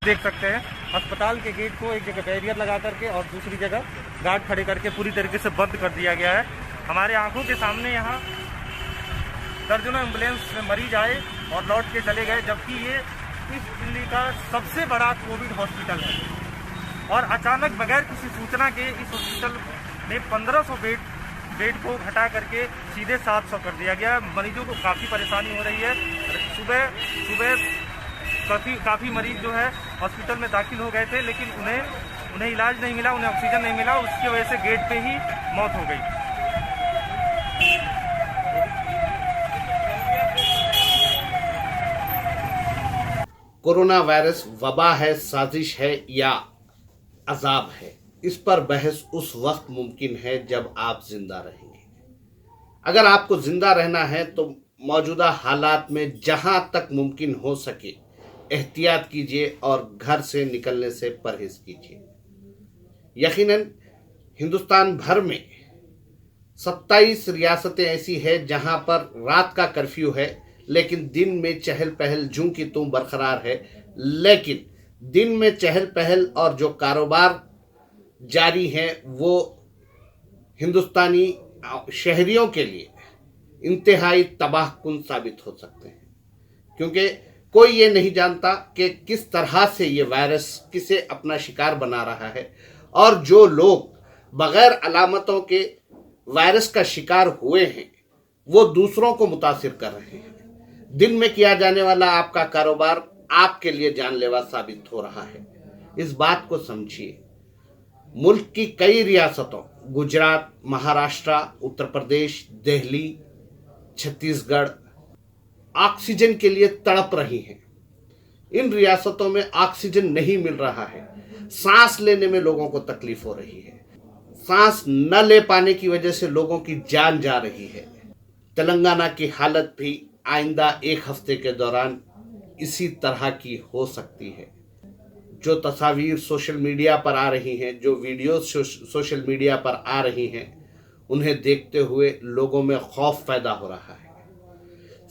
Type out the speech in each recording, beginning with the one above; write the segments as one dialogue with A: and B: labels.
A: देख सकते हैं अस्पताल के गेट को एक जगह बैरियर लगा करके और दूसरी जगह गार्ड खड़े करके पूरी तरीके से बंद कर दिया गया है। हमारे आंखों के सामने यहाँ दर्जनों एम्बुलेंस में मरीज आए और लौट के चले गए, जबकि ये इस दिल्ली का सबसे बड़ा कोविड हॉस्पिटल है। और अचानक बगैर किसी सूचना के इस हॉस्पिटल में 1500 बेड को हटा करके सीधे 700 कर दिया गया। मरीजों को काफ़ी परेशानी हो रही है। सुबह काफ़ी मरीज जो है हॉस्पिटल में दाखिल हो गए थे, लेकिन उन्हें इलाज नहीं मिला, उन्हें ऑक्सीजन नहीं मिला, उसकी वजह से गेट पे ही मौत हो गई।
B: कोरोना वायरस वबा है, साजिश है या अजाब है, इस पर बहस उस वक्त मुमकिन है जब आप जिंदा रहेंगे। अगर आपको जिंदा रहना है तो मौजूदा हालात में जहां तक मुमकिन हो सके एहतियात कीजिए और घर से निकलने से परहेज कीजिए। यकीनन हिंदुस्तान भर में 27 रियासतें ऐसी है जहां पर रात का कर्फ्यू है, लेकिन दिन में चहल पहल जूं की त्यों बरकरार है। लेकिन दिन में चहल पहल और जो कारोबार जारी है वो हिंदुस्तानी शहरियों के लिए इंतहाई तबाहकुन साबित हो सकते हैं, क्योंकि कोई ये नहीं जानता कि किस तरह से ये वायरस किसे अपना शिकार बना रहा है। और जो लोग बगैर अलामतों के वायरस का शिकार हुए हैं वो दूसरों को मुतासिर कर रहे हैं। दिन में किया जाने वाला आपका कारोबार आपके लिए जानलेवा साबित हो रहा है। इस बात को समझिए। मुल्क की कई रियासतों गुजरात, महाराष्ट्र, उत्तर प्रदेश, दिल्ली, छत्तीसगढ़ ऑक्सीजन के लिए तड़प रही हैं। इन रियासतों में ऑक्सीजन नहीं मिल रहा है। सांस लेने में लोगों को तकलीफ हो रही है। सांस न ले पाने की वजह से लोगों की जान जा रही है। तेलंगाना की हालत भी आइंदा एक हफ्ते के दौरान इसी तरह की हो सकती है। जो तस्वीर सोशल मीडिया पर आ रही हैं, जो वीडियोस सोशल मीडिया पर आ रही हैं, उन्हें देखते हुए लोगों में खौफ पैदा हो रहा है।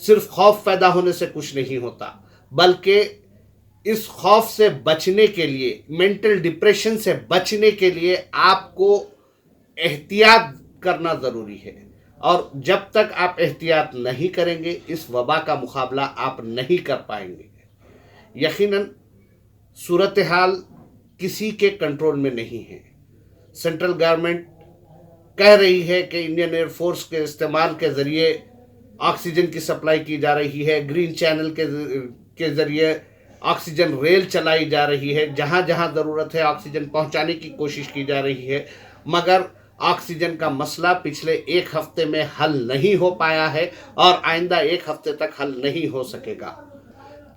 B: सिर्फ खौफ पैदा होने से कुछ नहीं होता, बल्कि इस खौफ से बचने के लिए, मेंटल डिप्रेशन से बचने के लिए आपको एहतियात करना ज़रूरी है। और जब तक आप एहतियात नहीं करेंगे इस वबा का मुकाबला आप नहीं कर पाएंगे। यकीनन सूरत हाल किसी के कंट्रोल में नहीं है। सेंट्रल गवर्नमेंट कह रही है कि इंडियन एयरफोर्स के इस्तेमाल के ज़रिए ऑक्सीजन की सप्लाई की जा रही है। ग्रीन चैनल के ज़रिए ऑक्सीजन रेल चलाई जा रही है। जहाँ जहाँ ज़रूरत है ऑक्सीजन पहुँचाने की कोशिश की जा रही है, मगर ऑक्सीजन का मसला पिछले एक हफ्ते में हल नहीं हो पाया है और आइंदा एक हफ्ते तक हल नहीं हो सकेगा।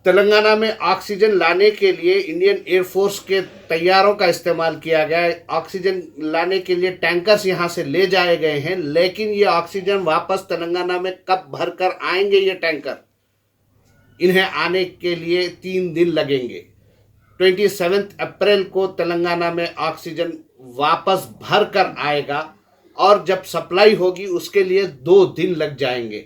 B: तेलंगाना में ऑक्सीजन लाने के लिए इंडियन एयरफोर्स के तैयारों का इस्तेमाल किया गया है। ऑक्सीजन लाने के लिए टैंकर्स यहाँ से ले जाए गए हैं, लेकिन ये ऑक्सीजन वापस तेलंगाना में कब भरकर आएंगे ये टैंकर, इन्हें आने के लिए 3 दिन लगेंगे। 27 अप्रैल को तेलंगाना में ऑक्सीजन वापस भर कर आएगा और जब सप्लाई होगी उसके लिए 2 दिन लग जाएंगे।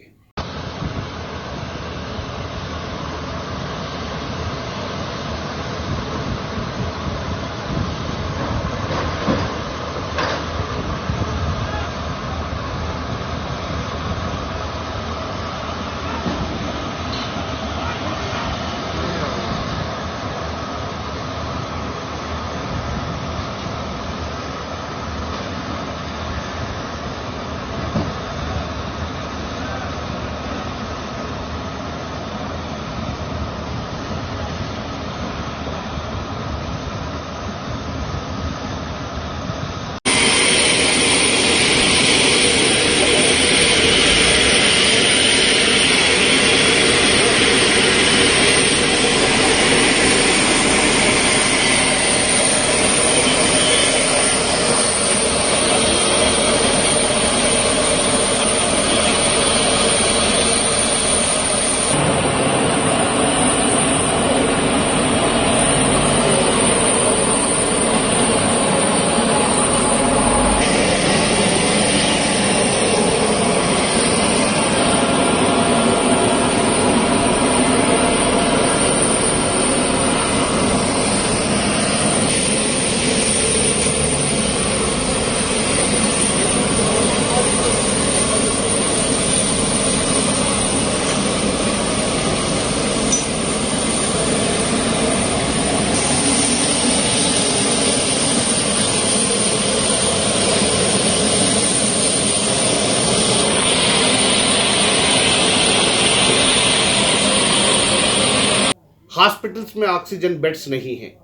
B: हॉस्पिटल्स में ऑक्सीजन बेड्स नहीं हैं।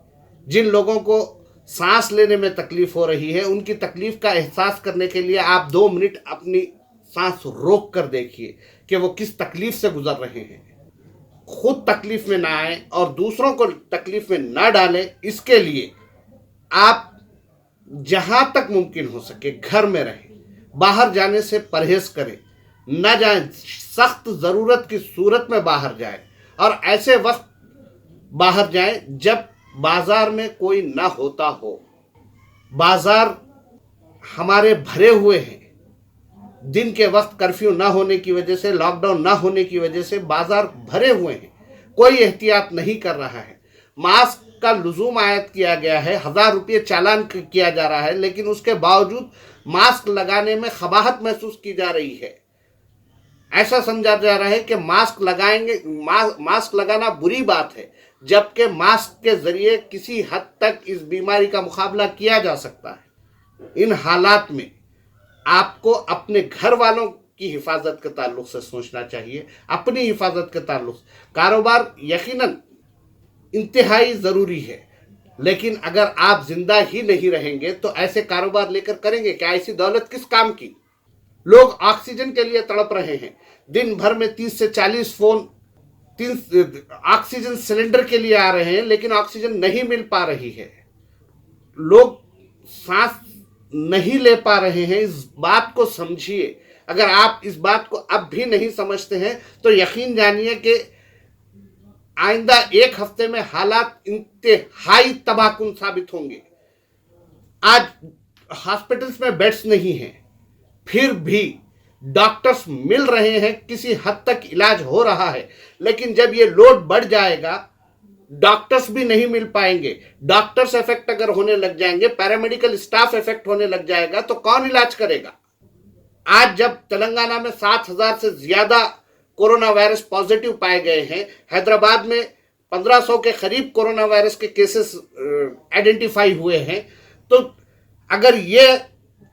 B: जिन लोगों को सांस लेने में तकलीफ हो रही है, उनकी तकलीफ का एहसास करने के लिए आप 2 मिनट अपनी सांस रोक कर देखिए कि वो किस तकलीफ से गुजर रहे हैं। खुद तकलीफ में ना आए और दूसरों को तकलीफ में ना डालें, इसके लिए आप जहां तक मुमकिन हो सके घर में रहें, बाहर जाने से परहेज करें, न जाएं, सख्त ज़रूरत की सूरत में बाहर जाएं और ऐसे वक्त बाहर जाएं जब बाजार में कोई ना होता हो। बाजार हमारे भरे हुए हैं, दिन के वक्त कर्फ्यू ना होने की वजह से, लॉकडाउन ना होने की वजह से बाजार भरे हुए हैं, कोई एहतियात नहीं कर रहा है। मास्क का लुजूम आयत किया गया है, 1000 रुपये चालान किया जा रहा है, लेकिन उसके बावजूद मास्क लगाने में खबाहत महसूस की जा रही है। ऐसा समझा जा रहा है कि मास्क लगाना बुरी बात है, जबकि मास्क के जरिए किसी हद तक इस बीमारी का मुकाबला किया जा सकता है। इन हालात में आपको अपने घर वालों की हिफाजत के ताल्लुक से सोचना चाहिए, अपनी हिफाजत के ताल्लुक से। कारोबार यकीनन इंतहाई ज़रूरी है, लेकिन अगर आप जिंदा ही नहीं रहेंगे तो ऐसे कारोबार लेकर करेंगे क्या? ऐसी दौलत किस काम की? लोग ऑक्सीजन के लिए तड़प रहे हैं, दिन भर में 30 से 40 फोन ऑक्सीजन सिलेंडर के लिए आ रहे हैं, लेकिन ऑक्सीजन नहीं मिल पा रही है। लोग सांस नहीं ले पा रहे हैं। इस बात को समझिए। अगर आप इस बात को अब भी नहीं समझते हैं तो यकीन जानिए कि आइंदा 1 हफ्ते में हालात इंतहाई तबाहकुन साबित होंगे। आज हॉस्पिटल्स में बेड्स नहीं हैं, फिर भी डॉक्टर्स मिल रहे हैं, किसी हद तक इलाज हो रहा है, लेकिन जब ये लोड बढ़ जाएगा डॉक्टर्स भी नहीं मिल पाएंगे। डॉक्टर्स इफेक्ट अगर होने लग जाएंगे, पैरामेडिकल स्टाफ इफेक्ट होने लग जाएगा तो कौन इलाज करेगा? आज जब तेलंगाना में 7000 से ज्यादा कोरोना वायरस पॉजिटिव पाए गए हैं, हैदराबाद में 1500 के करीब कोरोना वायरस के केसेस आइडेंटिफाई हुए हैं, तो अगर ये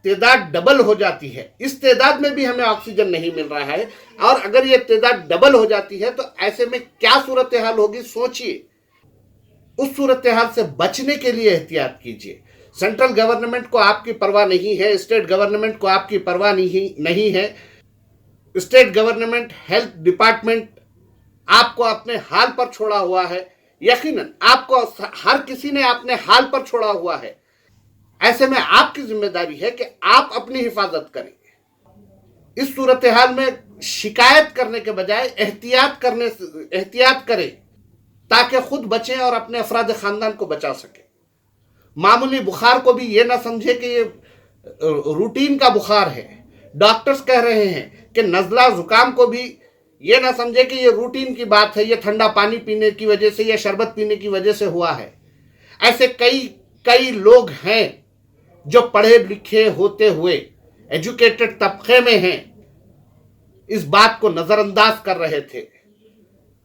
B: तादाद डबल हो जाती है, इस तादाद में भी हमें ऑक्सीजन नहीं मिल रहा है, और अगर ये तादाद डबल हो जाती है तो ऐसे में क्या सूरत हाल होगी सोचिए। उस सूरत हाल से बचने के लिए एहतियात कीजिए। सेंट्रल गवर्नमेंट को आपकी परवाह नहीं है, स्टेट गवर्नमेंट को आपकी परवाह नहीं है। स्टेट गवर्नमेंट, हेल्थ डिपार्टमेंट आपको अपने हाल पर छोड़ा हुआ है। यकीनन आपको हर किसी ने अपने हाल पर छोड़ा हुआ है। ऐसे में आपकी जिम्मेदारी है कि आप अपनी हिफाजत करें। इस सूरत हाल में शिकायत करने के बजाय एहतियात करें ताकि खुद बचें और अपने अफराद खानदान को बचा सकें। मामूली बुखार को भी ये ना समझे कि ये रूटीन का बुखार है। डॉक्टर्स कह रहे हैं कि नज़ला जुकाम को भी ये ना समझे कि ये रूटीन की बात है, ये ठंडा पानी पीने की वजह से या शरबत पीने की वजह से हुआ है। ऐसे कई लोग हैं जो पढ़े लिखे होते हुए एजुकेटेड तबके में हैं, इस बात को नजरअंदाज कर रहे थे।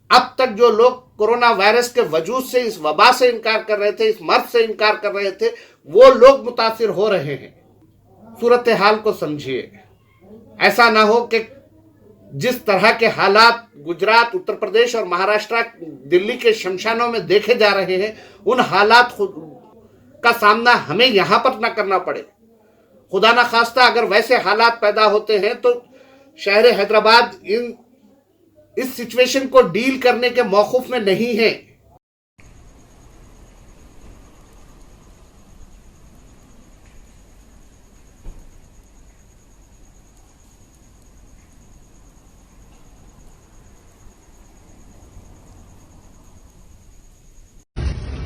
B: अब तक जो लोग कोरोना वायरस के वजूद से, इस वबा से इनकार कर रहे थे, इस मर्द से इनकार कर रहे थे, वो लोग मुतासिर हो रहे हैं। सूरत हाल को समझिए। ऐसा ना हो कि जिस तरह के हालात गुजरात, उत्तर प्रदेश और महाराष्ट्र, दिल्ली के शमशानों में देखे जा रहे हैं, उन हालात का सामना हमें यहां पर ना करना पड़े। खुदा ना खास्ता अगर वैसे हालात पैदा होते हैं तो शहर हैदराबाद इस सिचुएशन को डील करने के मौकूफ में नहीं है।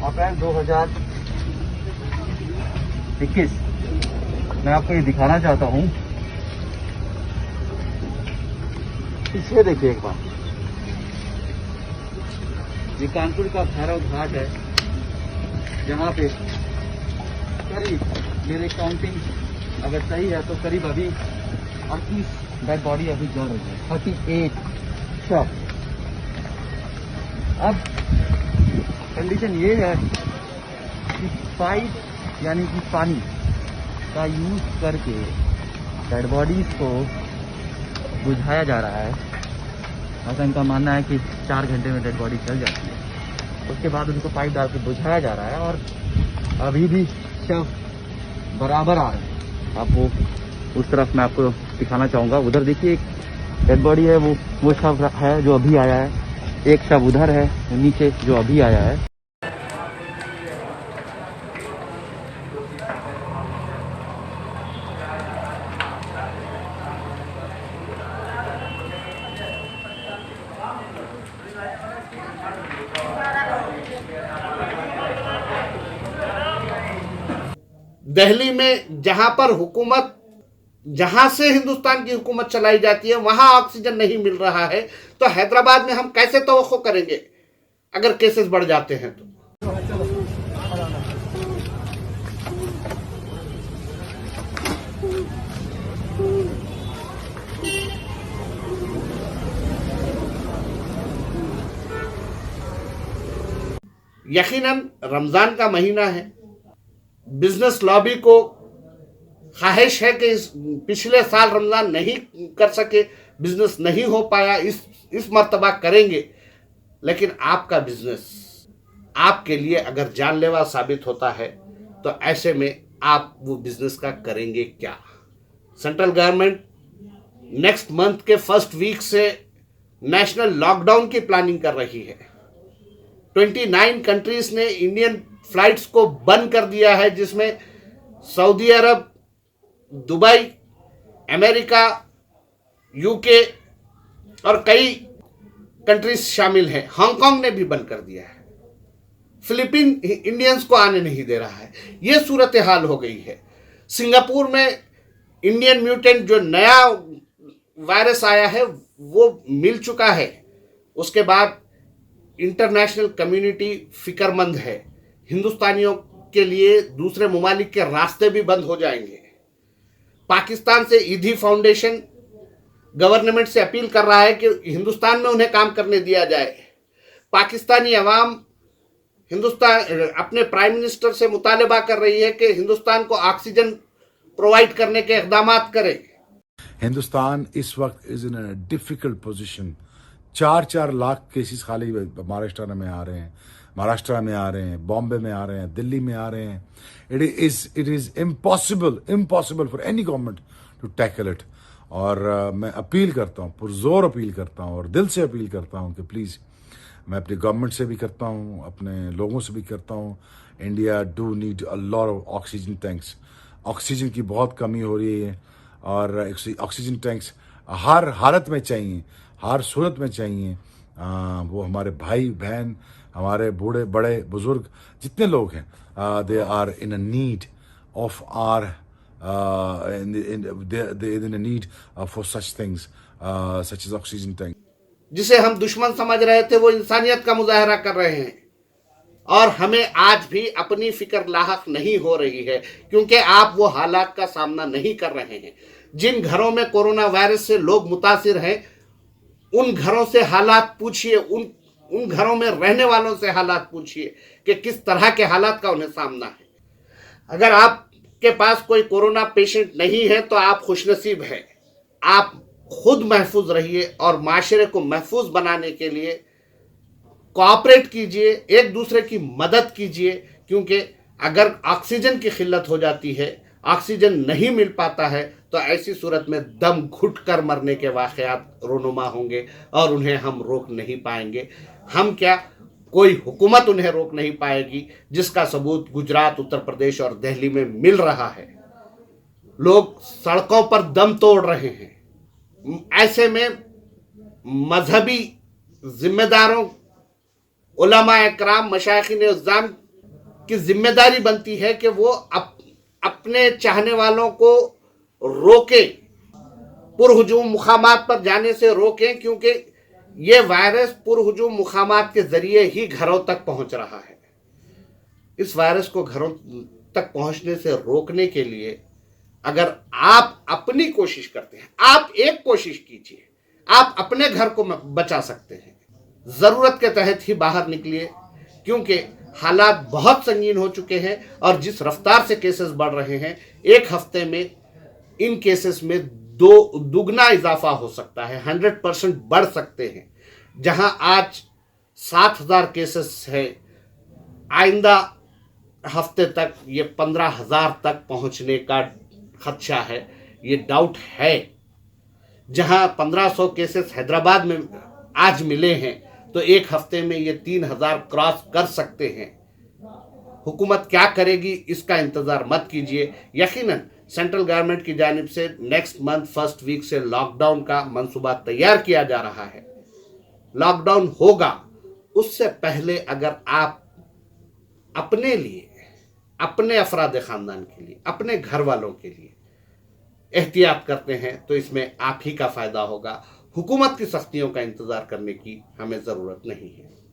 C: अप्रैल 2021 मैं आपको ये दिखाना चाहता हूँ। पीछे देखिए एक बार, ये कानपुर का भैरव घाट है, जहाँ पे करीब, मेरे काउंटिंग अगर सही है तो करीब अभी 38 डेड बॉडी अभी जल रही है, 38 शव। अब कंडीशन ये है कि पाइप यानी कि पानी का यूज करके डेड बॉडीज को बुझाया जा रहा है। ऐसा इनका मानना है कि 4 घंटे में डेड बॉडी जल जाती है। उसके बाद उनको पाइप डाल के बुझाया जा रहा है और अभी भी शव बराबर आ रहे हैं। आप वो उस तरफ मैं आपको दिखाना चाहूँगा। उधर देखिए एक डेड बॉडी है, वो शव है जो अभी आया है। एक शव उधर है नीचे जो अभी आया है।
B: दिल्ली में जहां से हिंदुस्तान की हुकूमत चलाई जाती है वहां ऑक्सीजन नहीं मिल रहा है, तो हैदराबाद में हम कैसे तवक्को करेंगे अगर केसेस बढ़ जाते हैं तो। यकीनन रमजान का महीना है, बिजनेस लॉबी को ख्वाहिश है कि पिछले साल रमजान नहीं कर सके, बिजनेस नहीं हो पाया, इस मर्तबा करेंगे। लेकिन आपका बिजनेस आपके लिए अगर जानलेवा साबित होता है तो ऐसे में आप वो बिजनेस का करेंगे क्या। सेंट्रल गवर्नमेंट नेक्स्ट मंथ के फर्स्ट वीक से नेशनल लॉकडाउन की प्लानिंग कर रही है। 29 कंट्रीज ने इंडियन फ्लाइट्स को बंद कर दिया है, जिसमें सऊदी अरब, दुबई, अमेरिका, यूके और कई कंट्रीज शामिल हैं। हांगकांग ने भी बंद कर दिया है। फिलीपीन इंडियंस को आने नहीं दे रहा है। यह सूरत हाल हो गई है। सिंगापुर में इंडियन म्यूटेंट जो नया वायरस आया है वो मिल चुका है। उसके बाद इंटरनेशनल कम्युनिटी फिक्रमंद है। हिंदुस्तानियों के लिए दूसरे ममालिक के रास्ते भी बंद हो जाएंगे। पाकिस्तान से ईदी फाउंडेशन गवर्नमेंट से अपील कर रहा है कि हिंदुस्तान में उन्हें काम करने दिया जाए। पाकिस्तानी अवाम अपने प्राइम मिनिस्टर से मुतालबा कर रही है कि हिंदुस्तान को ऑक्सीजन प्रोवाइड करने के इक़दाम करे।
D: हिंदुस्तान इस वक्त is in a difficult position. 4-4 lakh cases खाली महाराष्ट्र में आ रहे हैं, बॉम्बे में आ रहे हैं, दिल्ली में आ रहे हैं। It is impossible for any government to tackle it. और मैं अपील करता हूँ, पुरजोर अपील करता हूँ और दिल से अपील करता हूँ कि प्लीज़, मैं अपनी गवर्नमेंट से भी करता हूँ, अपने लोगों से भी करता हूँ, India do need a lot of oxygen tanks. Oxygen की बहुत कमी हो रही है और ऑक्सीजन टैंक्स हर हालत में चाहिए, हर सूरत में चाहिए। वो हमारे भाई बहन, हमारे बूढ़े बड़े बुजुर्ग जितने लोग हैं, they are in a need of are in a need for such things such as oxygen tank।
B: जिसे हम दुश्मन समझ रहे थे वो इंसानियत का मुजाहरा कर रहे हैं। और हमें आज भी अपनी फिक्र लाहक नहीं हो रही है, क्योंकि आप वो हालात का सामना नहीं कर रहे हैं। जिन घरों में कोरोना वायरस से लोग मुतासिर हैं, उन घरों से हालात पूछिए, उन घरों में रहने वालों से हालात पूछिए कि किस तरह के हालात का उन्हें सामना है। अगर आपके पास कोई कोरोना पेशेंट नहीं है तो आप खुशनसीब हैं। आप खुद महफूज रहिए और माशरे को महफूज बनाने के लिए कोऑपरेट कीजिए, एक दूसरे की मदद कीजिए, क्योंकि अगर ऑक्सीजन की किल्लत हो जाती है, ऑक्सीजन नहीं मिल पाता है, तो ऐसी सूरत में दम घुट कर मरने के वाक़यात रोनुमा होंगे और उन्हें हम रोक नहीं पाएंगे। हम क्या, कोई हुकूमत उन्हें रोक नहीं पाएगी, जिसका सबूत गुजरात, उत्तर प्रदेश और दिल्ली में मिल रहा है। लोग सड़कों पर दम तोड़ रहे हैं। ऐसे में मजहबी जिम्मेदारों, उलमा इकराम, मशाइखिन इस्लाम की जिम्मेदारी बनती है कि वो अपने चाहने वालों को रोकें, पुरहुजूम मुकामात पर जाने से रोकें, क्योंकि ये वायरस पुरहुजूम मुकामात के जरिए ही घरों तक पहुंच रहा है। इस वायरस को घरों तक पहुंचने से रोकने के लिए अगर आप अपनी कोशिश करते हैं, आप एक कोशिश कीजिए, आप अपने घर को बचा सकते हैं। ज़रूरत के तहत ही बाहर निकलिए, क्योंकि हालात बहुत संगीन हो चुके हैं और जिस रफ्तार से केसेस बढ़ रहे हैं, एक हफ्ते में इन केसेस में दुगना इजाफा हो सकता है, 100% बढ़ सकते हैं। जहां आज 7,000 केसेस है, आइंदा हफ्ते तक ये 15,000 तक पहुंचने का खदशा है, ये डाउट है। जहां 1,500 केसेस हैदराबाद में आज मिले हैं, तो एक हफ्ते में ये 3,000 क्रॉस कर सकते हैं। हुकूमत क्या करेगी इसका इंतज़ार मत कीजिए। यकीनन सेंट्रल गवर्नमेंट की जानिब से नेक्स्ट मंथ फर्स्ट वीक से लॉकडाउन का मंसूबा तैयार किया जा रहा है। लॉकडाउन होगा, उससे पहले अगर आप अपने लिए, अपने अफराद ख़ानदान के लिए, अपने घर वालों के लिए एहतियात करते हैं तो इसमें आप ही का फ़ायदा होगा। हुकूमत की सख्तियों का इंतज़ार करने की हमें ज़रूरत नहीं है।